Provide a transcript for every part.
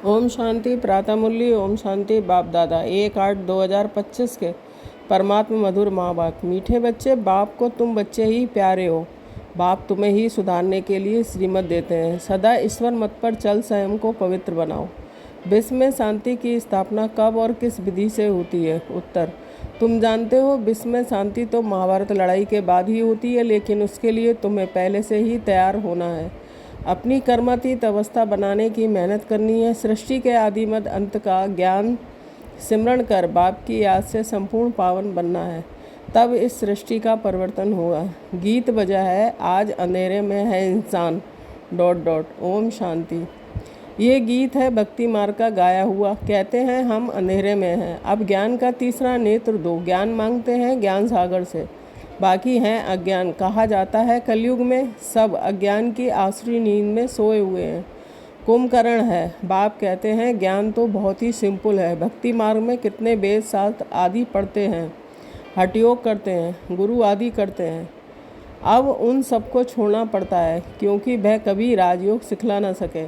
ओम शांति प्रातः मुरली। ओम शांति बाप दादा 1/8/2025 के परमात्मा मधुर माँ बाप। मीठे बच्चे, बाप को तुम बच्चे ही प्यारे हो। बाप तुम्हें ही सुधारने के लिए श्रीमत देते हैं। सदा ईश्वर मत पर चल, स्वयं को पवित्र बनाओ। विश्व में शांति की स्थापना कब और किस विधि से होती है? उत्तर, तुम जानते हो विश्व में शांति तो महाभारत लड़ाई के बाद ही होती है, लेकिन उसके लिए तुम्हें पहले से ही तैयार होना है। अपनी कर्मातीत अवस्था बनाने की मेहनत करनी है। सृष्टि के आदि मध्य अंत का ज्ञान सिमरण कर बाप की याद से संपूर्ण पावन बनना है, तब इस सृष्टि का परिवर्तन होगा। गीत बजा है, आज अंधेरे में है इंसान... ओम शांति। ये गीत है भक्ति मार्ग का गाया हुआ। कहते हैं हम अंधेरे में हैं, अब ज्ञान का तीसरा नेत्र दो। ज्ञान मांगते हैं ज्ञान सागर से, बाकी हैं अज्ञान। कहा जाता है कलयुग में सब अज्ञान की आसुरी नींद में सोए हुए हैं। कुंभकर्ण है। बाप कहते हैं ज्ञान तो बहुत ही सिंपल है। भक्ति मार्ग में कितने वेद शास्त्र आदि पढ़ते हैं, हठ योग करते हैं, गुरु आदि करते हैं। अब उन सबको छोड़ना पड़ता है, क्योंकि वह कभी राजयोग सिखला ना सके।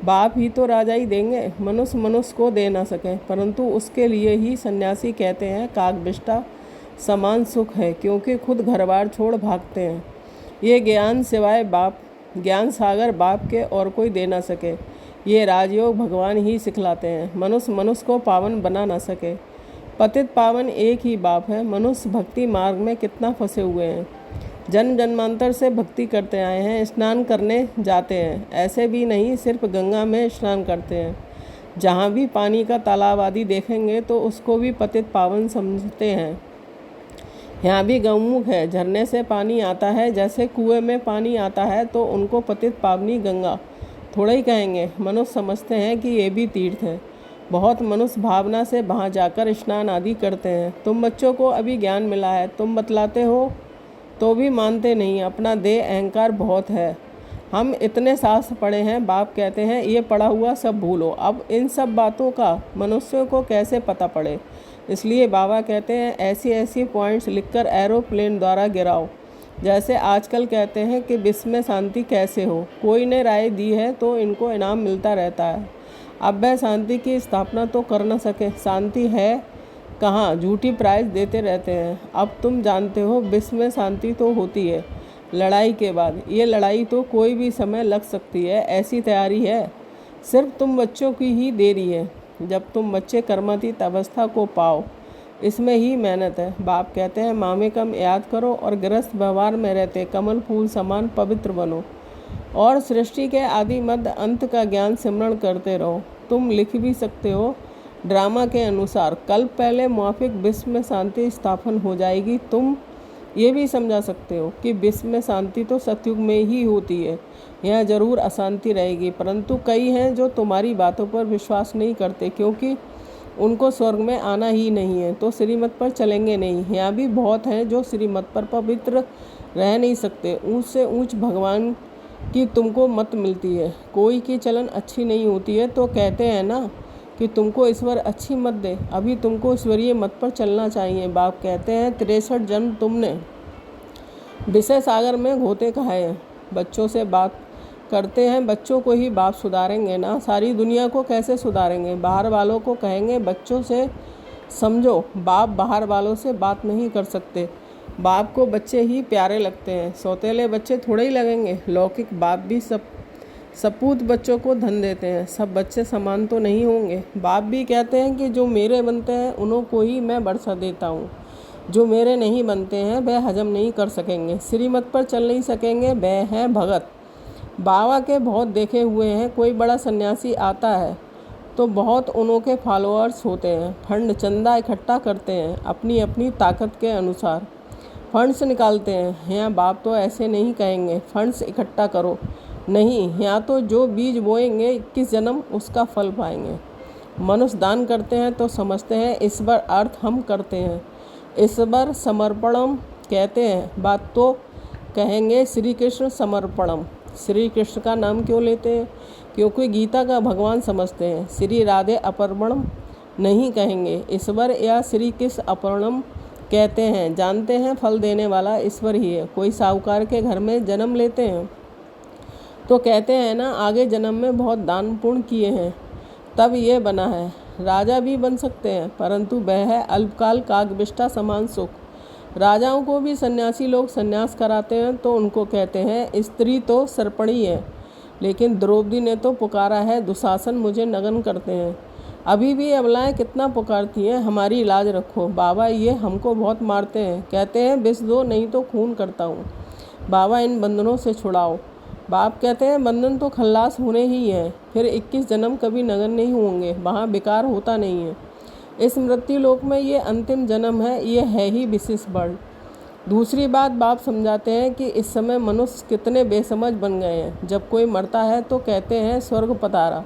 बाप ही तो राजाई देंगे, मनुष्य को दे ना सके। परंतु उसके लिए ही सन्यासी कहते हैं कागबिष्टा समान सुख है, क्योंकि खुद घर बार छोड़ भागते हैं। ये ज्ञान सिवाय बाप, ज्ञान सागर बाप के और कोई दे ना सके। ये राजयोग भगवान ही सिखलाते हैं। मनुष्य को पावन बना ना सके। पतित पावन एक ही बाप है। मनुष्य भक्ति मार्ग में कितना फंसे हुए हैं। जन्म जन्मांतर से भक्ति करते आए हैं। स्नान करने जाते हैं, ऐसे भी नहीं सिर्फ गंगा में स्नान करते हैं। जहाँ भी पानी का तालाब आदि देखेंगे तो उसको भी पतित पावन समझते हैं। यहाँ भी गौमुख है, झरने से पानी आता है। जैसे कुएं में पानी आता है तो उनको पतित पावनी गंगा थोड़ा ही कहेंगे। मनुष्य समझते हैं कि ये भी तीर्थ है। बहुत मनुष्य भावना से वहाँ जाकर स्नान आदि करते हैं। तुम बच्चों को अभी ज्ञान मिला है, तुम बतलाते हो तो भी मानते नहीं। अपना देह अहंकार बहुत है। हम इतने शास्त्र पढ़े हैं, बाप कहते हैं ये पढ़ा हुआ सब भूलो। अब इन सब बातों का मनुष्यों को कैसे पता पड़े? इसलिए बाबा कहते हैं ऐसी पॉइंट्स लिखकर एरोप्लेन द्वारा गिराओ। जैसे आजकल कहते हैं कि विश्व में शांति कैसे हो, कोई ने राय दी है तो इनको इनाम मिलता रहता है। अब वह शांति की स्थापना तो कर न सके। शांति है कहाँ, झूठी प्राइज देते रहते हैं। अब तुम जानते हो विश्व में शांति तो होती है लड़ाई के बाद। ये लड़ाई तो कोई भी समय लग सकती है, ऐसी तैयारी है। सिर्फ तुम बच्चों की ही देरी है। जब तुम बच्चे कर्मातीत अवस्था को पाओ, इसमें ही मेहनत है। बाप कहते हैं मामेकम याद करो और गृहस्थ व्यवहार में रहते कमल फूल समान पवित्र बनो, और सृष्टि के आदि मध्य अंत का ज्ञान सिमरण करते रहो। तुम लिख भी सकते हो ड्रामा के अनुसार, कल पहले मुआफिक विश्व में शांति स्थापन हो जाएगी। तुम ये भी समझा सकते हो कि विश्व में शांति तो सतयुग में ही होती है। यहाँ जरूर अशांति रहेगी, परंतु कई हैं जो तुम्हारी बातों पर विश्वास नहीं करते, क्योंकि उनको स्वर्ग में आना ही नहीं है तो श्रीमत पर चलेंगे नहीं। यहाँ भी बहुत हैं जो श्रीमत पर पवित्र रह नहीं सकते। ऊंच से ऊंच भगवान की तुमको मत मिलती है। कोई की चलन अच्छी नहीं होती है तो कहते हैं ना कि तुमको ईश्वर अच्छी मत दे। अभी तुमको ईश्वरीय मत पर चलना चाहिए। बाप कहते हैं 63 जन्म तुमने विषय सागर में घोते खाए हैं। बच्चों से बात करते हैं, बच्चों को ही बाप सुधारेंगे ना, सारी दुनिया को कैसे सुधारेंगे? बाहर वालों को कहेंगे बच्चों से समझो। बाप बाहर वालों से बात नहीं कर सकते। बाप को बच्चे ही प्यारे लगते हैं, सौतेले बच्चे थोड़े ही लगेंगे। लौकिक बाप भी सपूत बच्चों को धन देते हैं। सब बच्चे समान तो नहीं होंगे। बाप भी कहते हैं कि जो मेरे बनते हैं उन्हों को ही मैं बरसा देता हूँ। जो मेरे नहीं बनते हैं वह हजम नहीं कर सकेंगे, श्रीमत पर चल नहीं सकेंगे। वह हैं भगत। बाबा के बहुत देखे हुए हैं। कोई बड़ा सन्यासी आता है तो बहुत उन्हों के फॉलोअर्स होते हैं। फंड चंदा इकट्ठा करते हैं, अपनी अपनी ताकत के अनुसार फंड्स निकालते हैं। यहाँ बाप तो ऐसे नहीं कहेंगे फंड्स इकट्ठा करो, नहीं। यहाँ तो जो बीज बोएंगे 21 जन्म उसका फल पाएंगे। मनुष्य दान करते हैं तो समझते हैं ईश्वर अर्थ हम करते हैं। ईश्वर समर्पणम कहते हैं, बात तो कहेंगे श्री कृष्ण समर्पणम। श्री कृष्ण का नाम क्यों लेते हैं? क्योंकि गीता का भगवान समझते हैं। श्री राधे अपरमणम नहीं कहेंगे, ईश्वर या श्री कृष्ण अपरणम कहते हैं। जानते हैं फल देने वाला ईश्वर ही है। कोई साहूकार के घर में जन्म लेते हैं तो कहते हैं ना आगे जन्म में बहुत दान पुण्य किए हैं। तब ये बना है। राजा भी बन सकते हैं, परंतु वह है अल्पकाल कागविष्टा समान सुख। राजाओं को भी सन्यासी लोग सन्यास कराते हैं तो उनको कहते हैं स्त्री तो सर्पणी है, लेकिन द्रौपदी ने तो पुकारा है दुशासन मुझे नग्न करते हैं। अभी भी अबलाएं कितना पुकारती हैं हमारी इलाज रखो। बाबा ये हमको बहुत मारते हैं, कहते हैं विष दो नहीं तो खून करता हूँ। बाबा इन बंधनों से छुड़ाओ। बाप कहते हैं बंधन तो खल्लास होने ही हैं, फिर 21 जन्म कभी नग्न नहीं होंगे, वहाँ विकार होता नहीं है। इस मृत्यु लोक में ये अंतिम जन्म है, ये है ही विशेष बल। दूसरी बात बाप समझाते हैं कि इस समय मनुष्य कितने बेसमझ बन गए हैं। जब कोई मरता है तो कहते हैं स्वर्ग पधारा,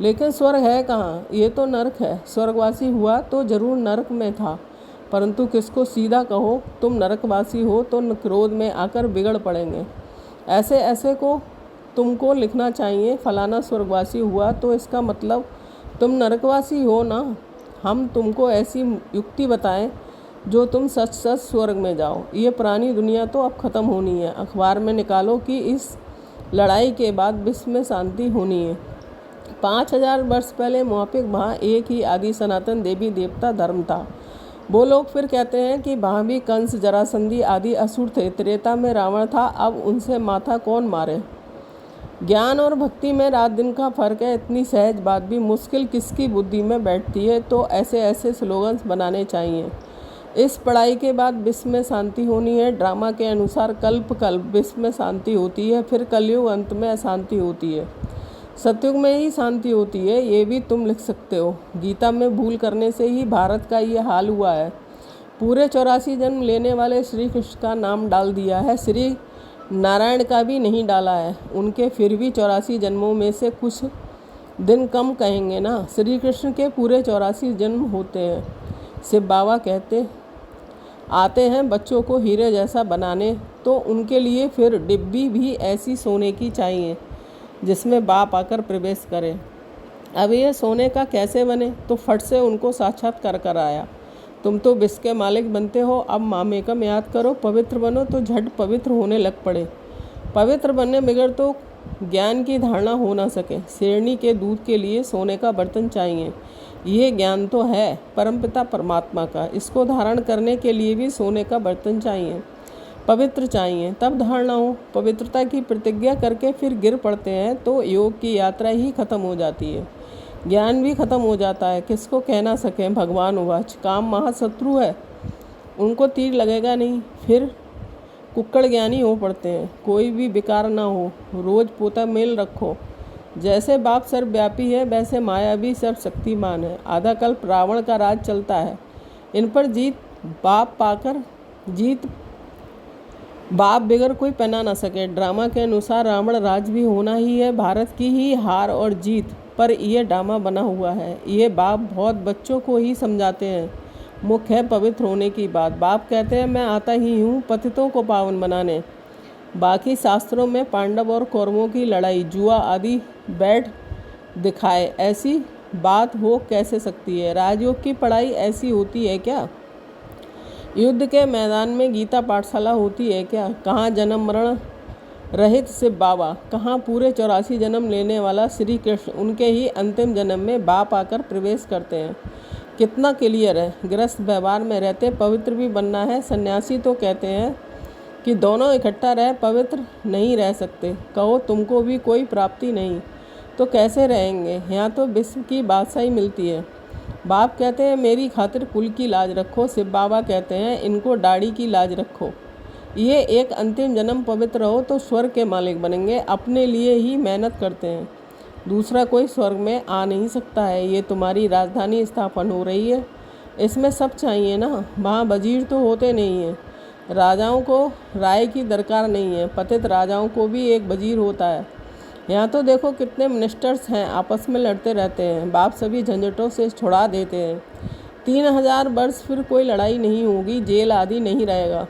लेकिन स्वर्ग है कहाँ, ये तो नरक है। स्वर्गवासी हुआ तो जरूर नरक में था, परंतु किसको सीधा कहो तुम नरकवासी हो तो क्रोध में आकर बिगड़ पड़ेंगे। ऐसे ऐसे को तुमको लिखना चाहिए, फलाना स्वर्गवासी हुआ तो इसका मतलब तुम नरकवासी हो ना। हम तुमको ऐसी युक्ति बताएं जो तुम सच सच स्वर्ग में जाओ। ये पुरानी दुनिया तो अब ख़त्म होनी है। अखबार में निकालो कि इस लड़ाई के बाद विश्व में शांति होनी है। 5000 वर्ष पहले मौपिक वहाँ एक ही आदि सनातन देवी देवता धर्म था। वो लोग फिर कहते हैं कि वहाँ भी कंस जरासंधी आदि असुर थे। त्रेता में रावण था, अब उनसे माथा कौन मारे। ज्ञान और भक्ति में रात दिन का फर्क है। इतनी सहज बात भी मुश्किल किसकी बुद्धि में बैठती है। तो ऐसे ऐसे स्लोगन्स बनाने चाहिए। इस पढ़ाई के बाद विश्व में शांति होनी है। ड्रामा के अनुसार कल्प कल्प विश्व में शांति होती है, फिर कलयुग अंत में अशांति होती है। सतयुग में ही शांति होती है, ये भी तुम लिख सकते हो। गीता में भूल करने से ही भारत का ये हाल हुआ है। पूरे 84 जन्म लेने वाले श्री कृष्ण का नाम डाल दिया है, श्री नारायण का भी नहीं डाला है। उनके फिर भी 84 जन्मों में से कुछ दिन कम कहेंगे ना। श्री कृष्ण के पूरे 84 जन्म होते हैं। शिव बाबा कहते आते हैं बच्चों को हीरे जैसा बनाने, तो उनके लिए फिर डिब्बी भी ऐसी सोने की चाहिए जिसमें बाप आकर प्रवेश करे। अब ये सोने का कैसे बने, तो फट से उनको साक्षात्कार कर आया। तुम तो विश्व के मालिक बनते हो, अब मामेकम याद करो, पवित्र बनो तो झट पवित्र होने लग पड़े। पवित्र बनने बगैर तो ज्ञान की धारणा हो ना सके। शेरनी के दूध के लिए सोने का बर्तन चाहिए। ये ज्ञान तो है परमपिता परमात्मा का, इसको धारण करने के लिए भी सोने का बर्तन चाहिए, पवित्र चाहिए, तब धारणा हो। पवित्रता की प्रतिज्ञा करके फिर गिर पड़ते हैं तो योग की यात्रा ही खत्म हो जाती है, ज्ञान भी खत्म हो जाता है। किसको कहना सके भगवान उवाच, काम महाशत्रु है, उनको तीर लगेगा नहीं, फिर कुक्कड़ ज्ञानी हो पड़ते हैं। कोई भी विकार ना हो, रोज पोता मेल रखो। जैसे बाप सर्वव्यापी है वैसे माया भी सर्वशक्तिमान है। आधा कल्प रावण का राज चलता है, इन पर जीत बाप पाकर जीत बाप बिगर कोई पहना ना सके। ड्रामा के अनुसार रावण राज भी होना ही है, भारत की ही हार और जीत पर यह ड्रामा बना हुआ है। ये बाप बहुत बच्चों को ही समझाते हैं। मुख्य है पवित्र होने की बात। बाप कहते हैं मैं आता ही हूँ पतितों को पावन बनाने। बाकी शास्त्रों में पांडव और कौरवों की लड़ाई जुआ आदि बैठ दिखाए, ऐसी बात हो कैसे सकती है। राजयोग की पढ़ाई ऐसी होती है क्या? युद्ध के मैदान में गीता पाठशाला होती है क्या? कहाँ जन्म मरण रहित शिव बाबा, कहाँ पूरे 84 जन्म लेने वाला श्री कृष्ण। उनके ही अंतिम जन्म में बाप आकर प्रवेश करते हैं। कितना क्लियर है। गृहस्थ व्यवहार में रहते पवित्र भी बनना है। सन्यासी तो कहते हैं कि दोनों इकट्ठा रह पवित्र नहीं रह सकते। कहो तुमको भी कोई प्राप्ति नहीं तो कैसे रहेंगे। यहाँ तो विश्व की बादशाही मिलती है। बाप कहते हैं मेरी खातिर कुल की लाज रखो। शिव बाबा कहते हैं इनको दाढ़ी की लाज रखो। ये एक अंतिम जन्म पवित्र हो तो स्वर्ग के मालिक बनेंगे। अपने लिए ही मेहनत करते हैं, दूसरा कोई स्वर्ग में आ नहीं सकता है। ये तुम्हारी राजधानी स्थापन हो रही है, इसमें सब चाहिए ना। वहाँ वजीर तो होते नहीं हैं। राजाओं को राय की दरकार नहीं है, पतित राजाओं को भी एक वजीर होता है। यहाँ तो देखो कितने मिनिस्टर्स हैं, आपस में लड़ते रहते हैं। बाप सभी झंझटों से छुड़ा देते हैं। 3000 वर्ष फिर कोई लड़ाई नहीं होगी, जेल आदि नहीं रहेगा,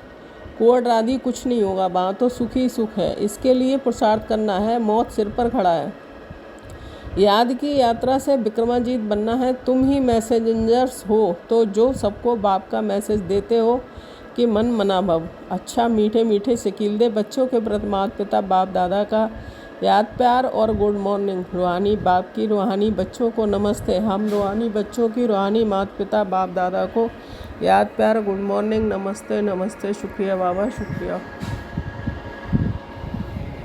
कोर्ट आदि कुछ नहीं होगा। वहाँ तो सुख ही सुख है। इसके लिए पुरुषार्थ करना है, मौत सिर पर खड़ा है। याद की यात्रा से विक्रमाजीत बनना है। तुम ही मैसेंजर्स हो तो जो सबको बाप का मैसेज देते हो कि मन मना भव। अच्छा मीठे मीठे शकील दे बच्चों के प्रति माता पिता बाप दादा का याद प्यार और गुड मॉर्निंग। रूहानी बाप की रूहानी बच्चों को नमस्ते। हम रूहानी बच्चों की रूहानी माता पिता बाप दादा को याद प्यार, गुड मॉर्निंग, नमस्ते नमस्ते, शुक्रिया बाबा, शुक्रिया।